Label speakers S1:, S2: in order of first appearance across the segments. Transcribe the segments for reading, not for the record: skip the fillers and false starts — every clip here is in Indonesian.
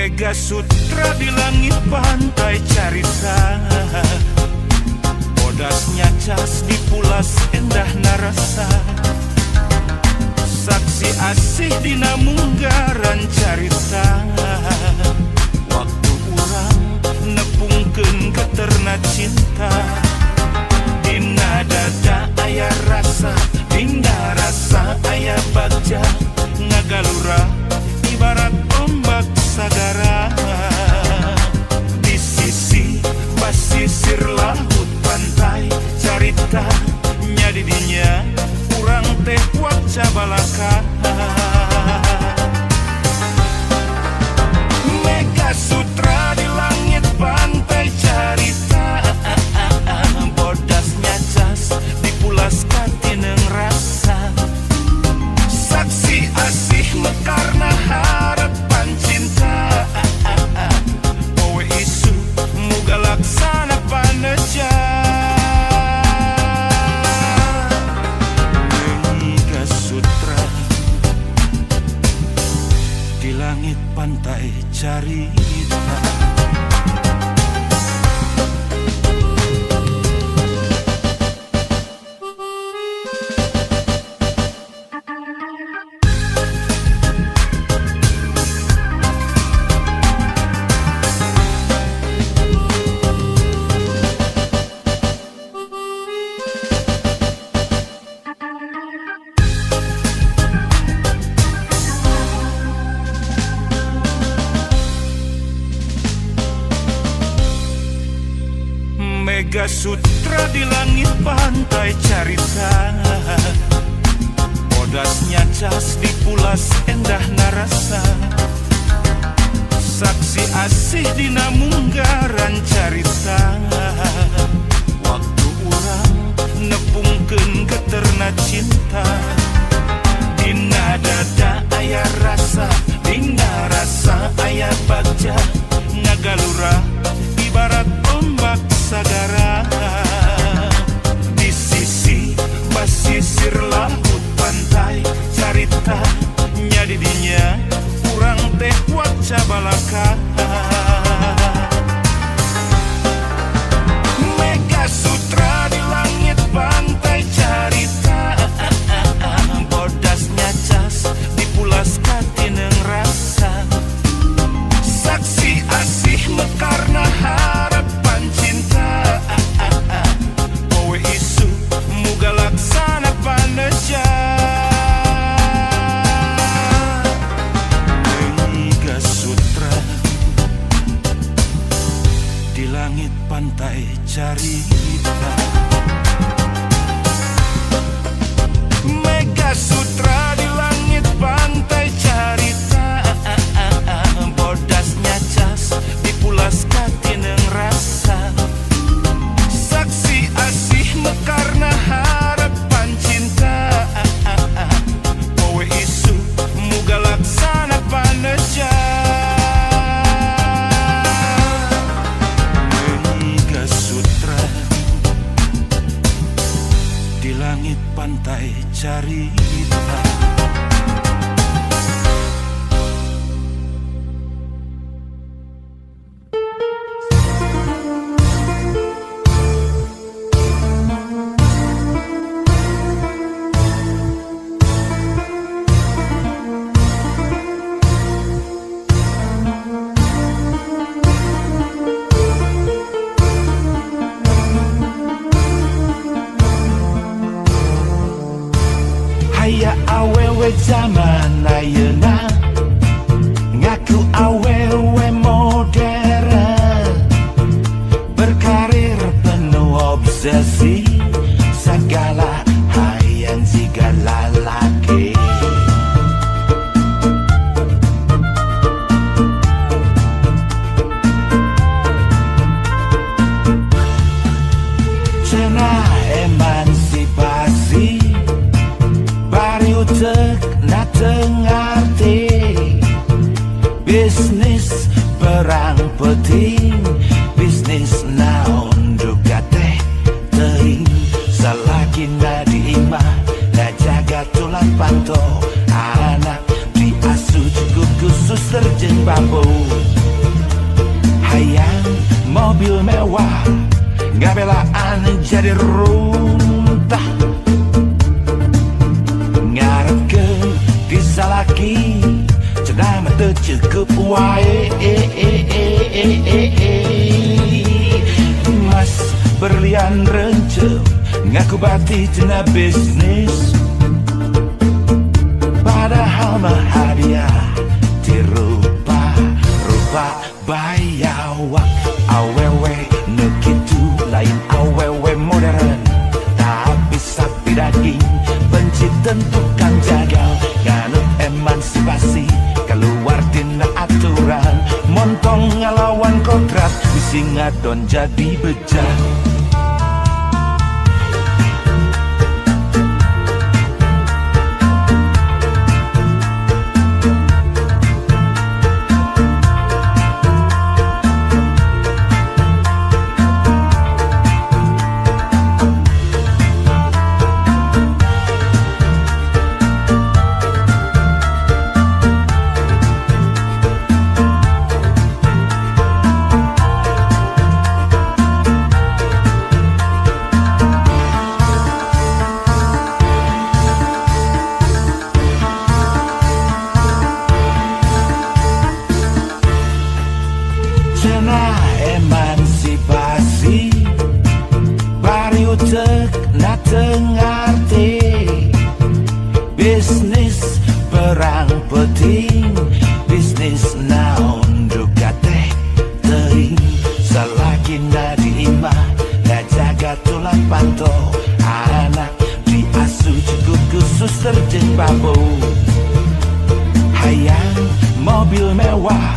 S1: Mega Sutra di langit pantai carita, bodasnya cas di pulas endah narasa, saksi asih dina munggaran carita, waktu urang nepungkeun geterna cinta. Dina dada aya rasa, dina rasa aya bagja, ngagalura ibarat ombak sagara. Di sisi basisir laut pantai carita, nya di dinya urang teh waca balaka. Mega Sutra di langit pantai carita, bodasnya cas dipulas katineng rasa, saksi asih mekarna harapan cinta. Poe isu muga laksana paneja. Mega Sutra di langit pantai carita. Mega Sutra di langit pantai carita, bodasnya cas di pulas endah narasa, saksi asih dina munggaran carita, waktu urang nepungkeun geterna cinta. Dina dada aya rasa, dina rasa aya bagja, ngagalura ibarat ombak sagara. Di sisi basisir laut pantai carita, nya di dinya urang teh waca balaka. Mega Sutra di langit pantai carita, bodasnya cas dipulas katineng rasa, saksi asih mekarna harapan cinta. Poe isu muga laksana paneja. Mega Sutra di langit pantai carita. Mega Sutra di langit pantai carita, bodasnya cas dipulas katineng rasa, saksi asih mekarna harapan cinta. Poe isu muga laksana paneja. Mega Sutra di langit pantai carita. Aya awewe zaman ayeuna ngaku awewe modern, berkarir penuh obsesi, segala hayang jiga lalaki. Cenah emansipasi utek na tengarti, bisnis perang penting, bisnis naon juga teh teing, salaki na diimah na jaga tulang panto, anak diasuh cukup khusus terjeng bambu. Hayang mobil mewah, nggak belaan jadi runtah. Ngarep ke bisa lagi, cedama cukup wae. Mas berlian rencem, ngaku bati tina bisnis. Padahal mah hadiah dirupa-rupa bayawak. Awewe nekitu lain awewe modern, tak bisa daging benci tentukan jagal. Nganut emansipasi keluar dina aturan, montong ngelawan kodrat bisi ngadon jadi bejat. Emansipasi bari utek na tengarti, bisnis perang penting, bisnis naon juga teh tering. Selagi nadima na jaga tulang panto, anak diasuh cukup khusus terjeng babo. Hayang mobil mewah,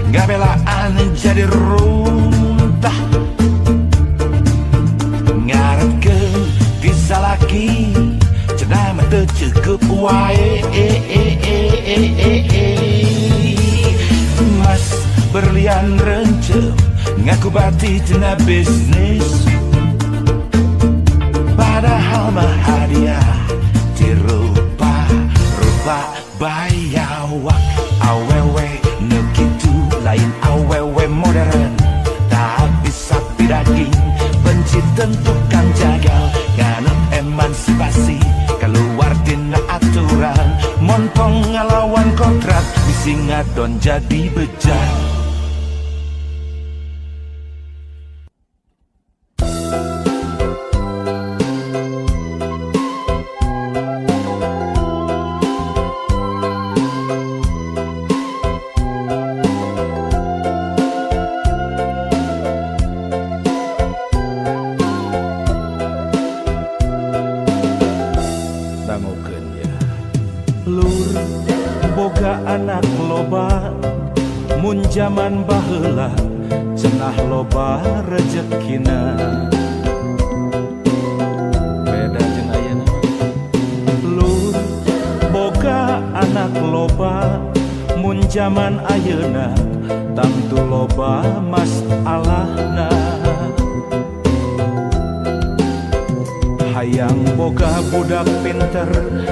S1: nggak belaan jadi runtah. Ngarep ke bisa lagi, cedama cukup wae. Mas berlian rencem, ngaku bati tina bisnis. Padahal mah hadiah dirupa-rupa bayawak. Awewe nekitu lain awewe modern, tak bisa daging benci tentukan jagal. Nganut emansipasi keluar dina aturan, montong ngelawan kodrat bisi ngadon jadi bejat. Lur boga anak loba, mun jaman baheula cenah loba rezekina. Beda jeung ayeuna. Lur boga anak loba, mun jaman ayeuna tangtu loba masalahna. Hayang boga budak pinter,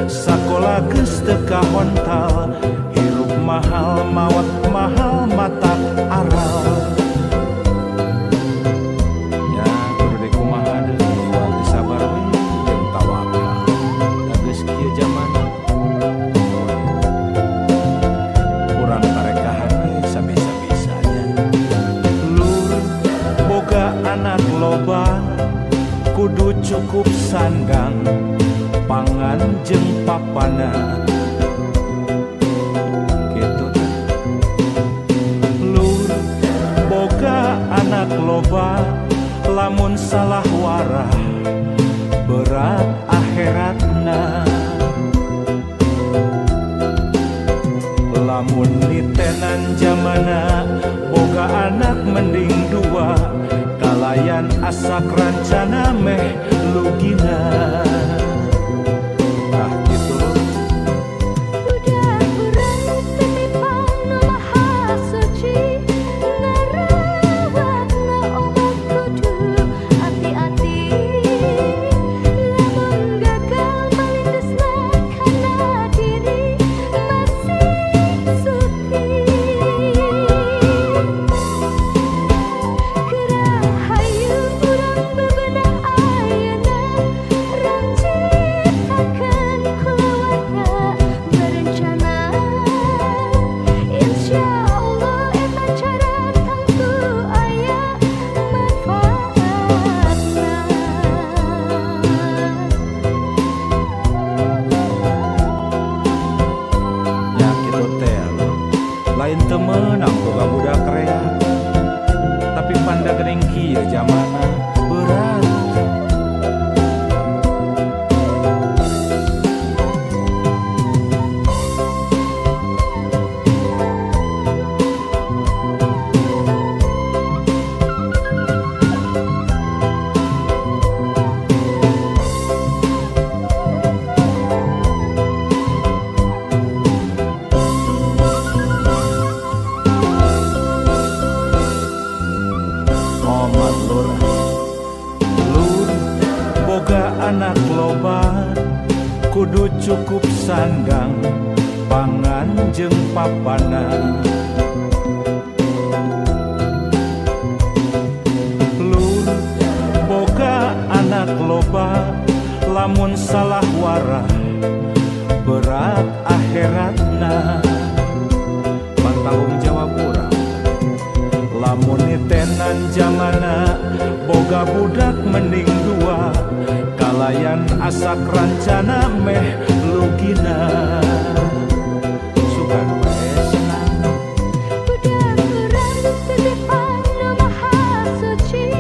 S1: sakola geus teu kahontal, hirup mahal mawat mahal matak aral. Ya kudu dikumaha deui, kudu sabar we jeung tawakal. Da geus kieu zaman, urang karekahan we sabisa-bisanya. Lur boga anak loba, kudu cukup sandang, pangan jeung papana. Gitu teh. Lur boga anak loba, lamun salah warah berat akhiratna. Lamun nitenan zamana boga anak mending dua, kalayan asak rancana meh lugina. Nah gitu.
S2: Budak urang titipan maha suci, ngarawatna obat kudu hati-hati. Lamun gagal malindusna kana diri masih suci.
S1: temenang boga budak rea, tapi panda geuning kieu jamana berat. Anak loba kudu cukup sandang pangan jeung papana. Lur boga anak loba lamun salah warah berat akhiratna. Pantanggung jawab urang lamun nitenan jamana boga budak mending dua, kalayan asak rancana meh lugina. Sugan bae senang
S2: Budak urang titipan nu maha suci,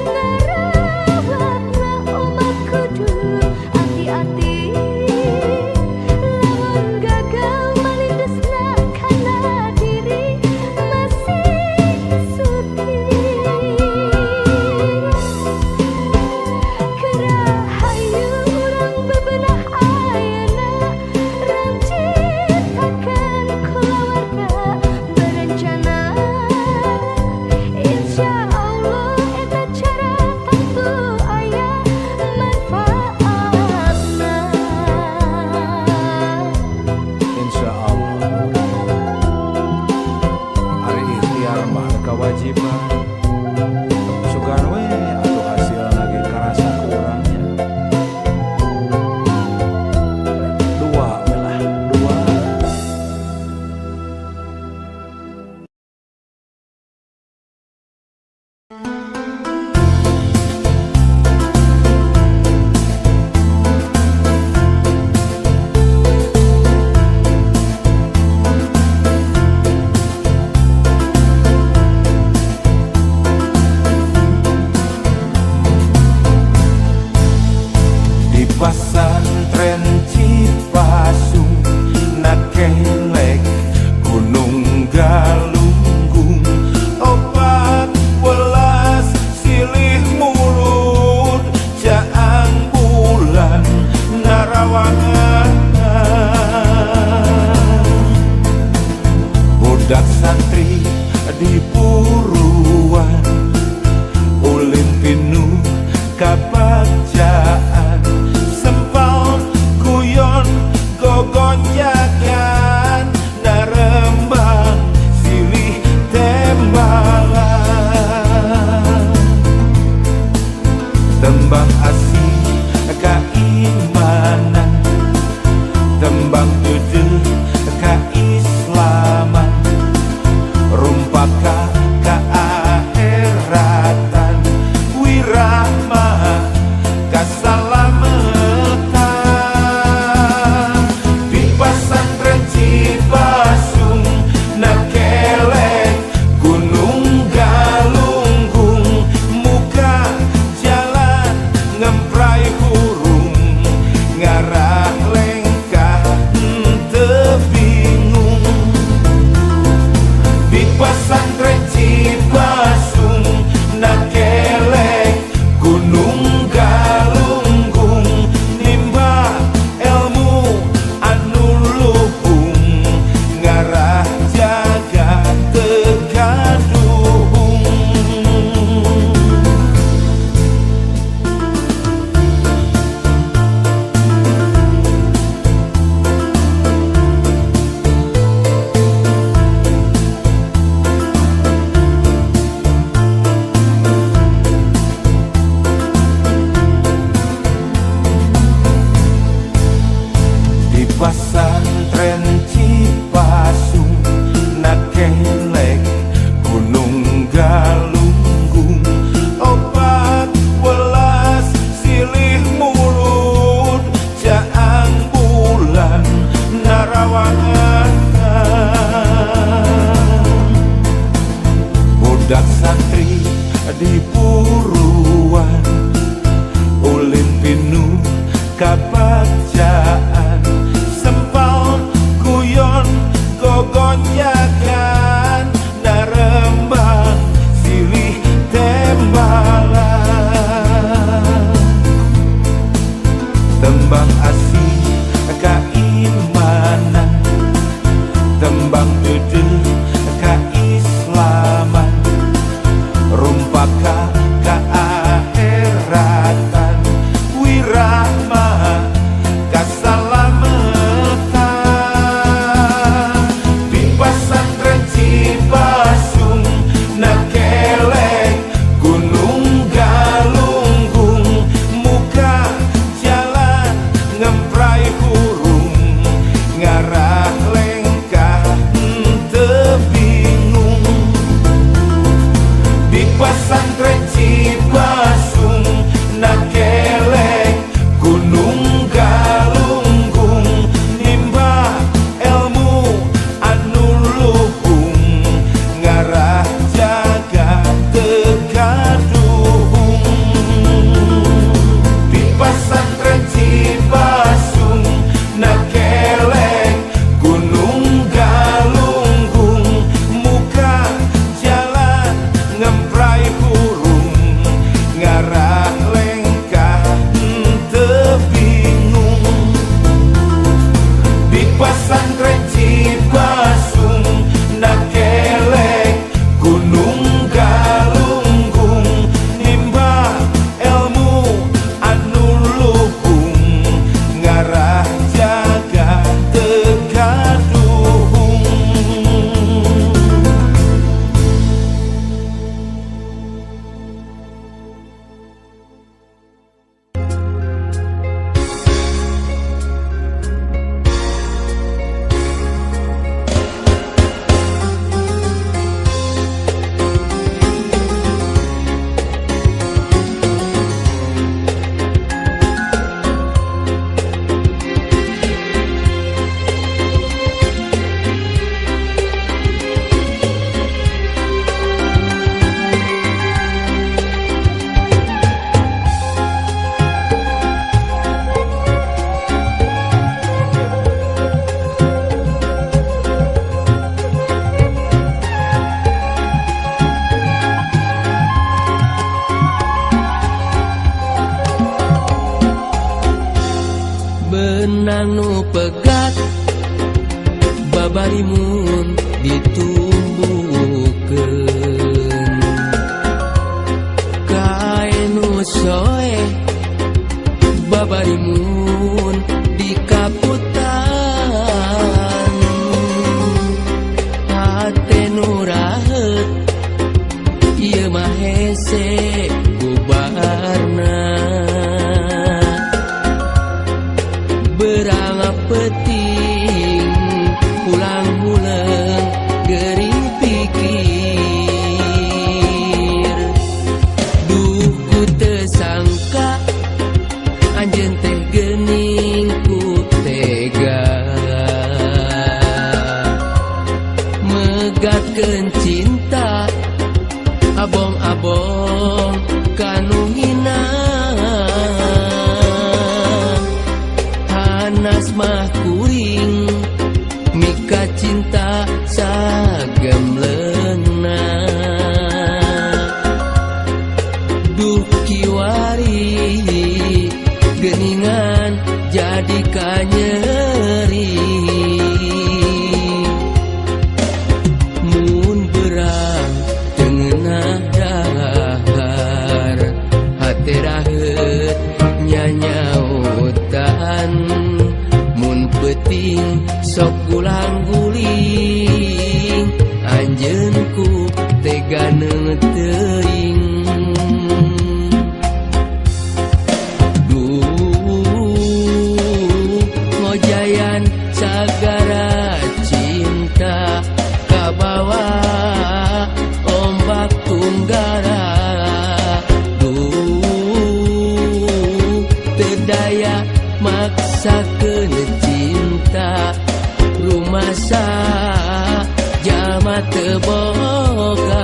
S2: ngarawatna umat kudu hati-hati. Lamun gagal malindesna kana diri masih suci. Kerahayu urang bebenah ayeuna rancitakeun kulawarga berencana. Insya Allah eta cara tentu aya manfaatna.
S1: insya Allah. Ari ikhtiar mah kewajiban. Sugan we atuh hasilna ge karasa ku urangnya. Dua we lah, dua. Di pasantren Cipasung nakelek Gunung Galunggung 14 silih mulut jaang bulan narawangan. Budak santri di puruan ulin pinuh kabagjaan, sempal guyon gogonjakan narembang silih tembalan. Tembang asih keimanan, tembang jujur keislaman, rumpaka keakhiratan, wirahmah kasalamatan. Di pasantren Cipasung nakelek Gunung Galunggung, muka jalan ngemprai hurung ngarah lengkah teu bingung. Di pasantren Cipasung nakelek Gunung Galunggung, nimba ilmu anu luhung ngarah jaga tegaduhung. Di pasantren Cipasung nakelek Gunung Galunggung 14 silih mulut jaang bulan narawangan. Pesantren Cibasung nakelek Gunung Galunggung nimba ilmu anu luhung ngarah jagat tegaduhung.
S3: Benang nu pegat babarimun ditumbuhkeun kae nu soe babarimun dikaputan hate nu rahet ieu mah hese bubarna berangap peting pulang-pulang gering pikir duh ku teu sangka anjeun teh geuning ku tega megatkeun cinta abong-abong kanu hina panas mah kuring mika cinta sagemleungna duh kiwari geuningan jadi kanyeri mun berang teungeunah dahar hate raheut nyanyautan peting sok gulang-guling anjeun ku tega teuing duh ngojayan sagara cinta kabawa ombak tunggara duh teu daya maksakeun rumasa jalma teu boga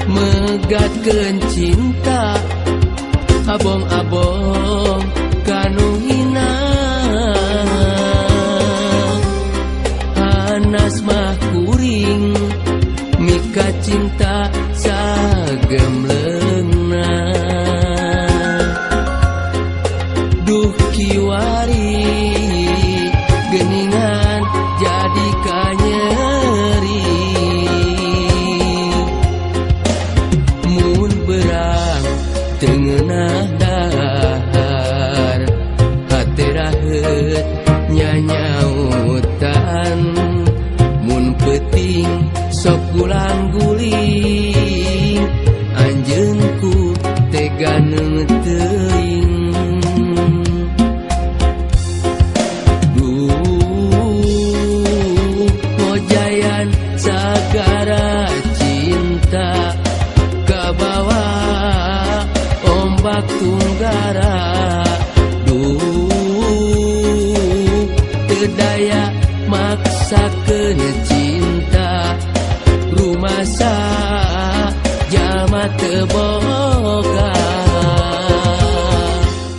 S3: megatkeun cinta abong-abong kanu hina panas mah kuring mika cinta sagemleungna duh kiwari geuningan jadi kanyeri mun berang teungeunah dahar hate raheut nyanyautan mun peuting sok gulang-guling anjeun ku teh waktu gara. Tedaya maksakeun cinta rumasa jama teu bohong.